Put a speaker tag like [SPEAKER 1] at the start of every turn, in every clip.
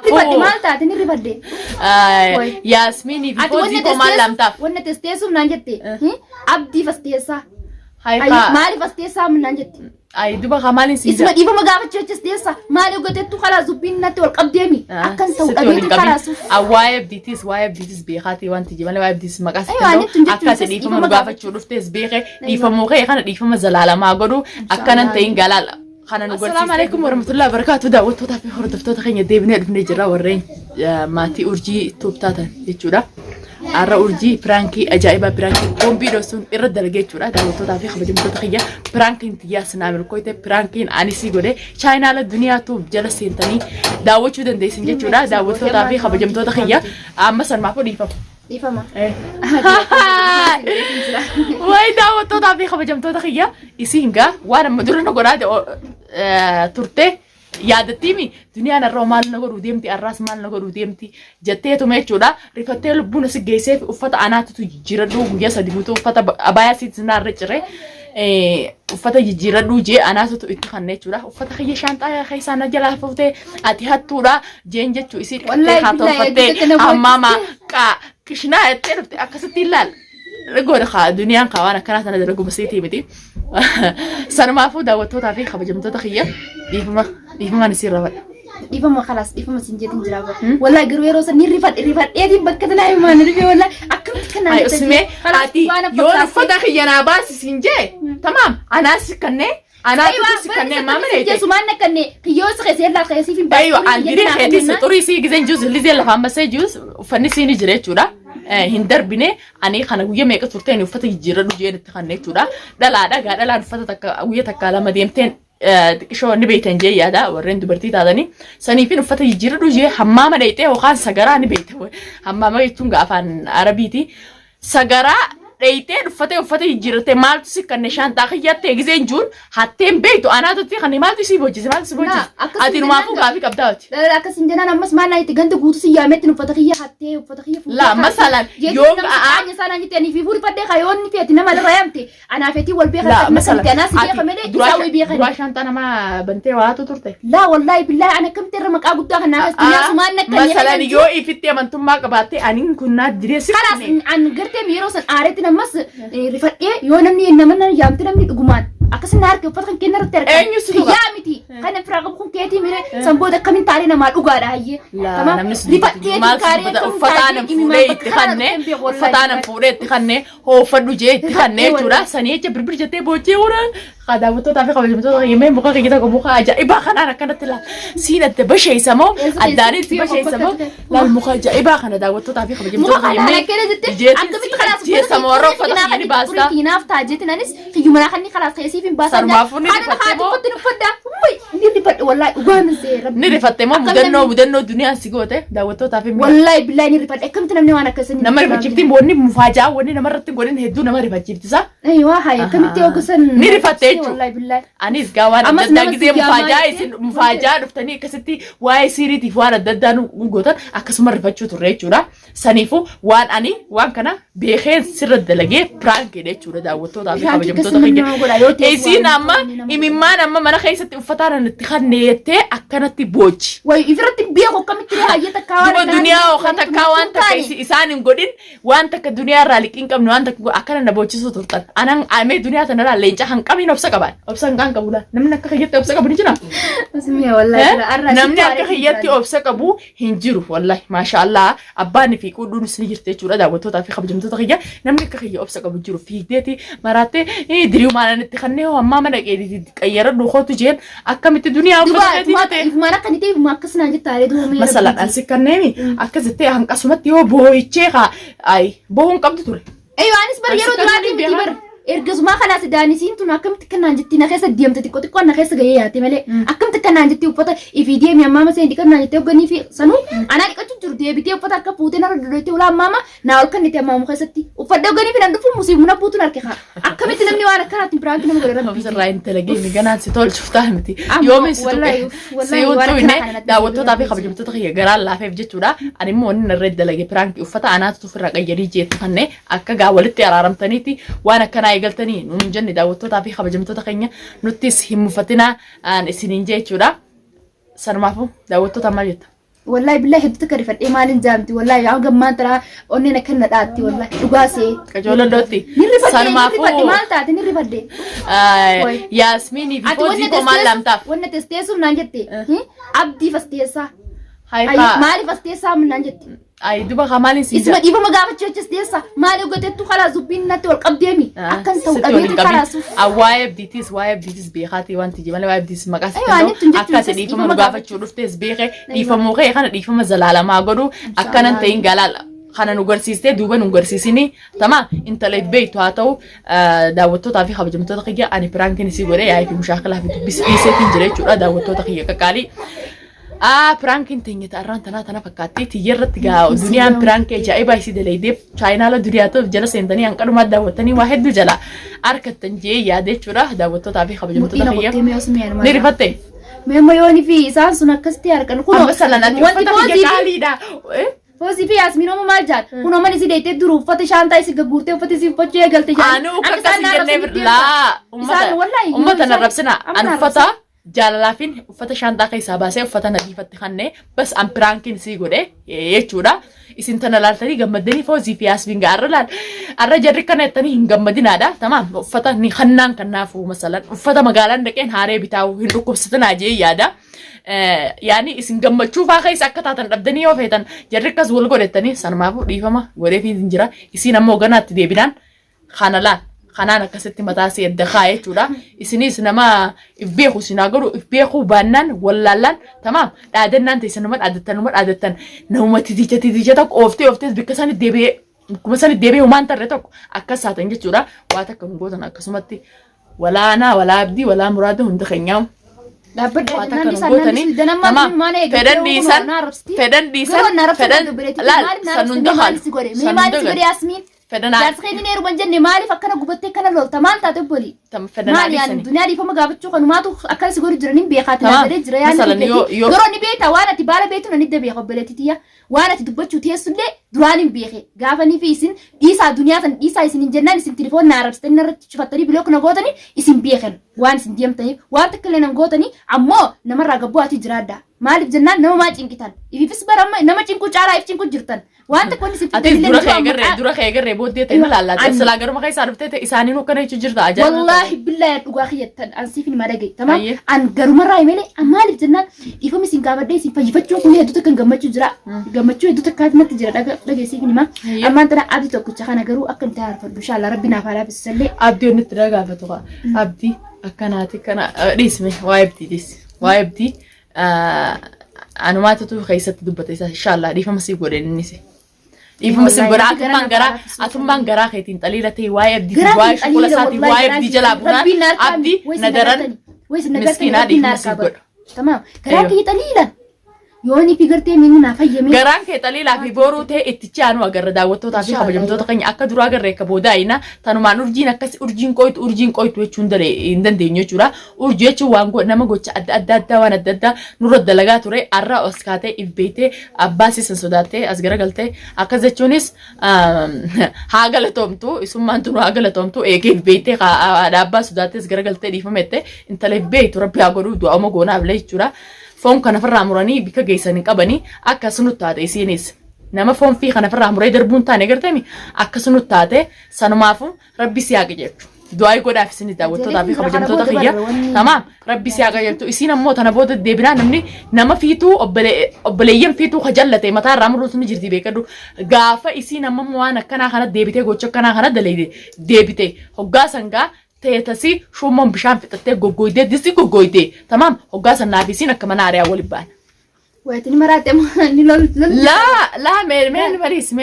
[SPEAKER 1] rifadhe maal taate ni rifadhe
[SPEAKER 2] Yasmini fi Fozii ko maal lamtaaf
[SPEAKER 1] wanna testeessum naan jette abdii fasteessaa
[SPEAKER 2] hayka
[SPEAKER 1] maali fasteessaa naan jette
[SPEAKER 2] ay duba khamaalin si
[SPEAKER 1] isma dhiifama gaafachuu testeessa maali goteettu kalaas dubbiin natti wal qabdeemi akkan ta'u dhabeetu kalaasuuf
[SPEAKER 2] waa'ee abdiitis beekaati wanti jibale waa'ee abdiitis maqaas akka ta'e dhiifama gaafachuu dhuftees beekee dhiifamuu kee kana dhiifama zalaalamaa godhu akkanan ta'in galaala kana nu godhisiise. Assalaamu alaykum warahmatullahi wabarakatuh daawwattootaa fi hordoftoota keenya deebinee dhufnee jirra warreen maatii urjii tuubtaatan jechuudha. Arra urjii pranki ajaa'iba pranki bombii dhosuun irra dalagee jechuudha daawwattootaa fi kabajamtoota kiyya prankiin tiyyaas naa milkooyte prankiin anisii godhe chaayinaala duniyaa tuub jala seentanii daawwachuu dandeessin jechuudha daawwattootaa fi kabajamtoota kiyya amma sanmaafuu dhiifama. Way daawwattootaa fi kabajamtoota kiyya isiin gaa waan amma dura na godhaa turte yaadattimi duniyaan arraa maal na godhuu deemti arraas maal na godhuu deemti jetteetuma jechuudha rifattee lubbuun asi geesseef uffata anaatutu jijjiiradhu guyyaa sadi guutuu uffata abaayaa siitinaarra ciree uffata jijjiiradhu jee anaatutu itti kanne jechuudha uffata kiyya shaanxaa keessaan jalaa fuutee ati hattuudha jeen jechuu isii dhiqattee haatoofattee hammaama kishnaa jettee dhufte akkasitti ilaal goda khaa duniyaan kaa waan akkanaa sana dalaguma seetii miti sanumaafuu daawwattootaa fi kabajamtoota kiyya dhiifamaan isii rafadha.
[SPEAKER 1] Dhiifama khalaas dhiifama sinjeetiin jira wallahi garuu yeroo san ni rifadheetiin bakka tanaa himaan rifee wallahi akkamitti kanaan
[SPEAKER 2] ay usmee ati yoo uffata kiyya naa baasi sinjee tamaam anaas kannee anaatu kannee maamile
[SPEAKER 1] jeesu maan kannee kiyyoo saqee la qeesii fi
[SPEAKER 2] baay'ee andiri xeetii suxurii sii gizeen juus lizee lafaan basee juus uffanni siini jira jechuudha. Hindarbine ani kana guyyaa meeqa turteen uffata jijjiiradhu jeetti kannee jechuudha dhalaadha gaa dhalaan uffata takka guyyaa takka lama deemteen xiqqishoo ni beeytan jee yaada warreen dubartii taatanii saniifin uffata jijjiiradhu jee hammaama dheeyxee yookaan sagaraa ni beeyta hammaama jechuun gaa afaan arabiiti sagaraa dheeyxee uffata jijjiirrattee maaltu si kannee shaanxaa kiyyattee gizeen juun hatteen beeytu anaatutti kannee maaltu si boojjise ati numaafuu gaafii qabdaati.
[SPEAKER 1] Akkasin jenaan ammas maal naa itti ganda guutu si yaametti uffata kiyya hattee uffata kiyya fuudhee.
[SPEAKER 2] La masalan yoo
[SPEAKER 1] aanya sana jettee ani fi fuudhifadhee kayoonni fi ati nama irra yaamte anaafetii wal beekan masalan anaas beekan malee isaawii beekan.
[SPEAKER 2] Duraa shaanxaa nama bantee waatu turte.
[SPEAKER 1] La wallahi billahi ana akkamitti irra maqaa guddaa kan naafas dunyaa sumaan nakkan.
[SPEAKER 2] Masalan yoo ifitti amantummaa qabaatte aniin kun naa direessi.
[SPEAKER 1] Kalaas an gartee yeroo san aareetti namas rifadhee yoo namni nama yaamte namni dhugumaan akkasin harka uffata kan kenna irratti argamu kiyyaa miti kan firaa qabu kun keetii mire sanboota akkamiin taaree namaa dhugaadha hayyee rifadhee kaaree
[SPEAKER 2] uffataan fuudhee itti kannee uffataan fuudhee itti kannee hoofadhu jee itti kannee jechuudha sanii jecha birbir jettee boochee waraan daawwattootaa fi kabajamtoota himmee muka kiyya tokko muka ajaa'ibaa kanaan akkanatti laal siinatti basheessamoo addaanitti basheessamoo laal muka ajaa'ibaa kana daawwattootaa fi kabajamtoota himmee jeessamoo warra uffata kiyya ni baastaa.
[SPEAKER 1] Kinaaf taajeetiin anis kiyyumanaa kan ni kalaas keessii fi baasaa.
[SPEAKER 2] Sanumaafuu ni rifattee moo?
[SPEAKER 1] Ni rifatte wallahi dhugaan seera.
[SPEAKER 2] Ni rifatte moo mudannoo duniyaan si goote daawwattootaa fi
[SPEAKER 1] wallahi billahi ni rifatte akkamitti namni waan akkasii
[SPEAKER 2] nama rifachiifti wanni mufaajaa wanni namarratti godhin hedduu nama rifachiiftisa.
[SPEAKER 1] Aywa haaya akkamitti ogusan
[SPEAKER 2] ni rifatte wallahi billahi anis gaawaan adda gizee mufaajaa dhuftanii akkasitti waa'ee siiriitiif waan adda addaa nu gootan akkasuma rifachuu turre jechuudha saniifuu waan kana beekeen sirra dalagee prank jechuudha daawwattootaa fi kabajamtoota kiyya isiin amma imimmaan amma mana keessatti uffataan itti kanneettee akkanatti boochi
[SPEAKER 1] way ifirratti beeku akkamitti hayyee takkaa
[SPEAKER 2] waan duniyaa oo takkaa waan takka isaan hin godhin waan takka duniyaa irraa liqiin qabne waan takka akkana na boochisu turtan anan amee duniyaa tanarraa leenca hanqamiin obsa qaban obsa hanqaan qabudha namni akka kiyyatti obsa qabu ni jira namni akka kiyyatti obsa qabu hin jiru wallahi maashaallah abbaan fi quudhuunis ni jirti jechuudha daawwattootaa fi kabajamtoota kiyya namni akka kiyya obsa qabu jiru fiigdeeti maraattee diriyu maalan itti kannee ammaa mana qeediti qayyara dhuukootu jeen akkamitti duniyaa uffatteeti ta'e
[SPEAKER 1] mana akkani ta'e akkasnaan jettaalee duumee
[SPEAKER 2] masalan ansi kanneemi akkasitti hanqasumatti yoo boo'ichee boo'uun qabdu ture.
[SPEAKER 1] Anis bar yeroo duraatii miti bar ergasuma kalaas daanisiin tun akkamitti kanaan jetti na keessa deemte xiqqoo na keessa gahee yaate malee akkamitti kanaan jetti uffata ifii deemi ammaama seen dhiqannaa jettee hogganii fi sanuu anaa dhiqachuu jiru deebitee uffata akka fuutee narra duddeettee ulaa ammaama naa ol kannite ammaamu keessatti uffadde hogganii fi nan dhufu musiibuna fuutuun harke kaa akkamitti namni waan akkanaatti biraanki nama godhe rabbi
[SPEAKER 2] ofisirraa hin talageemi ganaan si tolchuuf ta'a miti yoomin si tuqe si uttuine daawwattootaa fi kabajamtoota kiyya garaan laafeef jechuudha ani immoo inni narra dalage piraanki uffata anaatu ofirraa qayyadii jeetu kannee akka gaa walitti araaramtaniiti waan akkanaa eegaltanii nuun jenne daawwattootaa fi kabajamtoota keenya nuttis hin mufatinaa isiniin jechuudha sanumaafuu daawwattoota maal jetta
[SPEAKER 1] والله بالله هدت كريفة إيمان جامتي والله يا عم ما ترى أننا كنا داتي والله دقاسي
[SPEAKER 2] كجولة دوتي
[SPEAKER 1] نرفدي ما تاتي نرفدي
[SPEAKER 2] ياسميني في فوزي كمان لم تف
[SPEAKER 1] وانا تستيسو نانجتي عبدي فستيسا
[SPEAKER 2] هاي
[SPEAKER 1] مالي فستيسا من نانجتي
[SPEAKER 2] أي دوبا كمالي سيجا
[SPEAKER 1] اسمه ديفا مقابل تستيسا مالي وقتت خلاص زبين نتي والقبديمي أكن تو قبيتي خلاص
[SPEAKER 2] وايب ديتيس بيخاتي وانتي جمال وايب ديتيس مقاس أكاسي ديفا مقابل تشوفتيس بيخي ديفا موخي خان ديفا مزلالة ما قدو أكن انتين قلال خانا نغرسيستي دوبا نغرسيسيني تمام انت ليت بيتو هاتو داوتو تافي خبجمتو تقيا اني برانكين سيغوري ياي في مشاكل في بس بيسيتين جري چورا داوتو تقيا كقالي برانكين تيني تاران تنا فكاتي تيرت غا دنيا برانك جايبا سي دليدي چاينا لا دورياتو جلا سنتني انقدو ما داوتني واحد جلا اركتن جي يادي چورا داوتو تافي خبجمتو تقيا نيرفتي
[SPEAKER 1] ميمو يوني في سان سنكستي اركن كونو
[SPEAKER 2] مثلا انت فتي قالي دا
[SPEAKER 1] فوزي في ياسمين وما مالجات ونو من يسيد يتد دروب فتي شانتا يسيق غورتي وفتي سيف فتي غلطي جان
[SPEAKER 2] انو كسي جنب لا امتا نربسنا ان فتا جالافين فتا شانتا كيسا باسه فتا ندي فتي خنه بس ام برانكين سي غودي يچودا اسين تنلالتني غمدني فوزي في ياسمين غارلال ار جري كنتني غمدنا دا تمام فتا ني خنان كنافو مثلا فتا مغالان دكين هاري بتاو هندو كوستنا جي يادا يعني اسم جمّتشو فاخي سكتاتن ربدني وفيتن جرّكز والقريتني سنمافو ديفما وريفي زنجرا اسين أمو غنات ديبنان خانانا كستي متاسي الدخاية چورا اسيني سنما افبيخو سناغرو افبيخو بانان ولالان تمام دادنان تيسنمات عدتن نوما تيجا تاك اوفتي بكسان الديبي كمسان الديبي ومان ترتوك اكساتن جورا واتك نغوتن اكسمتي ولا انا ولا عبدي ولا مراد هندخنياو فدن ديسان فدن
[SPEAKER 1] خيني نيرو بنجن مالي فكنا غبتي كنا لول تمام تاتو بولي مالي يعني الدنيا دي فما غابتشو كانوا ماتو اكل سيغوري جرنين بيخاتنا دري جريان
[SPEAKER 2] مثلا
[SPEAKER 1] دروني بيتا وانا تبالا بيتو ندي بيخو بلتيتيا وانا تدبچو تيسله دراني بيخي غافني في سن ديسا دنيا تن ديسا سن جنان سن تليفون ناربستن نرت فتري بلوك نغوتني اسم بيخن وان سن ديمتني وان تكلنا نغوتني عمو نمر غبواتي جرادا مالي جنان نما ما چنكتان يفيس برما نما چنكو چارا يفچنكو جرتن وانت كوني سبتي
[SPEAKER 2] دورا خيغر بودي تيمل الله سلا غير ما خيسارفته اساني نو كنه جرتا اجا
[SPEAKER 1] والله بالله دغاخيتن انسيفني ما دغي تمام ان غرو مراي ملي امالي جنان يفم سين غابدي سين فجفتو كوني هدو تكن غمچو جرا غمچو هدو تكاتمت جرا دغي سيفني ما اما انت عبدي توكو خنا غرو اكن تعرف ان شاء الله ربنا فالا بسلي
[SPEAKER 2] عبدي نترغا فتوها عبدي اكناتي كنا اسمي وايبدي أنا ما تتوه خيسة دبته إن شاء الله ريفا مسيب قرين النسي ريفا مسيب قرا أتم بانغرا خيتين تليلة تي وايب دي واي شوكولا ساتي وايب دي جلابنا عبدي ندران مسكينة ريفا مسيب قر
[SPEAKER 1] تمام كراكي تليلة يوني في قرتي مننا فيمين
[SPEAKER 2] غران كي تليلة في بورو تي اتجانو أجر داوتو تافي خبجمتو تقني أكدرو أجر ركبوداينا تانو ما نرجين أكس أرجين كويت وشوندري إندن دينيو شورا أرجيتشو وانغو نما غوتش أددا وانا أددا نرد لغاتو ري أرى أسكاتي إبيتي أباسي سنسوداتي أزغر غلتي أكزتشونيس هاغلتومتو إسمانتو هاغلتومتو إيكي إبيتي أبا سوداتي أزغر غلتي ديفمتي انت لبيتو ربي أغرو دو أما غونا بلي شورا فون كان فرا مراني بك جيساني قبني أكسنو تادي سينيس نما فون في كان فرا مري دربون تاني قرتمي أكسنو تادي سانو مافون ربي سياق جيت دعاء كودا في سنة داوتو دافي خبجمتو دخيا تمام ربي سياق جيت إسينا موت أنا بود دبنا نمني نما فيتو أبليين فيتو خجلتي متى رامرو سنجرتي بيكدو غافا إسينا مموانا كنا خنا ديبتي غوتشو كنا خنا دليدي ديبتي هوغاسنغا تيتسي شو مم بشان فتتة جوجويدة ديسي جوجويدة تمام هوجاس النابيسين كمان عاريا ولي بان
[SPEAKER 1] ويتني مراتم
[SPEAKER 2] لا مين مريس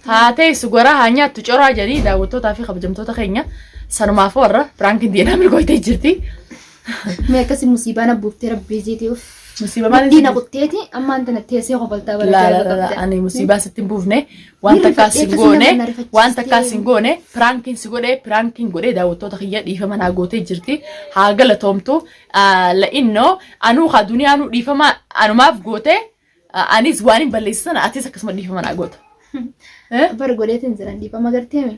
[SPEAKER 2] هاتي سجورا هنيا تجورا جديدة وتو تافي خبجمتو تخينيا سنما فورة برانكين دينا من جويدة جرتي
[SPEAKER 1] ما كسي مصيبة أنا بوفتي ربي زيتي
[SPEAKER 2] مصيبة ما
[SPEAKER 1] دينا قطيتي أما أنت نتيسي قبلتها ولا
[SPEAKER 2] لا أنا مصيبة ستين بوفني وانت كاسينغوني فرانكين سيغوني فرانكين غوري داوتو تخيا ديفما ناغوتي جرتي هاغلا تومتو لانه انو خدوني انو ديفما انو ما فغوتي اني زواني بليسنا اتي سكسما ديفما ناغوت
[SPEAKER 1] برغوليتن زران ديفما غرتيمي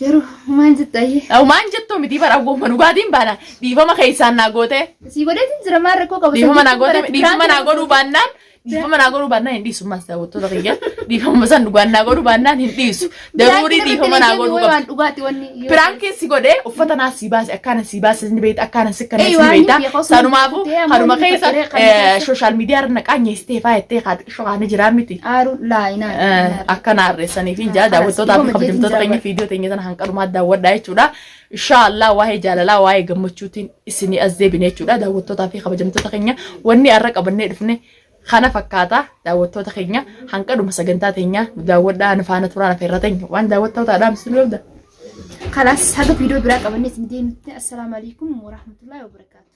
[SPEAKER 1] Garuu maal jettaayi?
[SPEAKER 2] Maan jettuu miti bara awwooma dhugaatiin baana dhiifama keessaan naa goote.
[SPEAKER 1] Si godheetiin jira maal rakkoo qabu?
[SPEAKER 2] Dhiifama naa goote dhiifama naa godhuu baannaan dhiifama naa godhuu baannaan hin dhiisu mas daawwattoota kiyya dhiifama san dhugaan naa godhuu baannaan hin dhiisu. Dabuurii dhiifama naa godhuu qabu. Piraankiin si godhee uffata naa si baase akkaana si baase ni beekta akkaana si kana si beekta. Sanumaafu haruma keessa sooshaal miidiyaa irra naqaanyeessitee faayattee shoqaana jiraa miti. Akkana arreessaniif hin jaa daawwattootaa fi kabajamtoota keenya viidiyoo teenya sana hanqalumaa daawwadhaa jechuudha. Inshallah waa'ee jaalalaa waa'ee gammachuutiin isinii as deebine jechuudha daawwattootaa fi kabajamtoota keenya wanni har'a qabannee dhufne kana fakkaata daawwattoota keenya hanqadhuma sagantaa teenya daawwadhaa faana turaan afeerra teenya waan daawwattootaa dhaamsinu qabda.
[SPEAKER 1] Kalaas haga viidiyoo biraa qabannee isin deemte. Assalaamu alaykum wa rahmatullahi wa barakaatuh.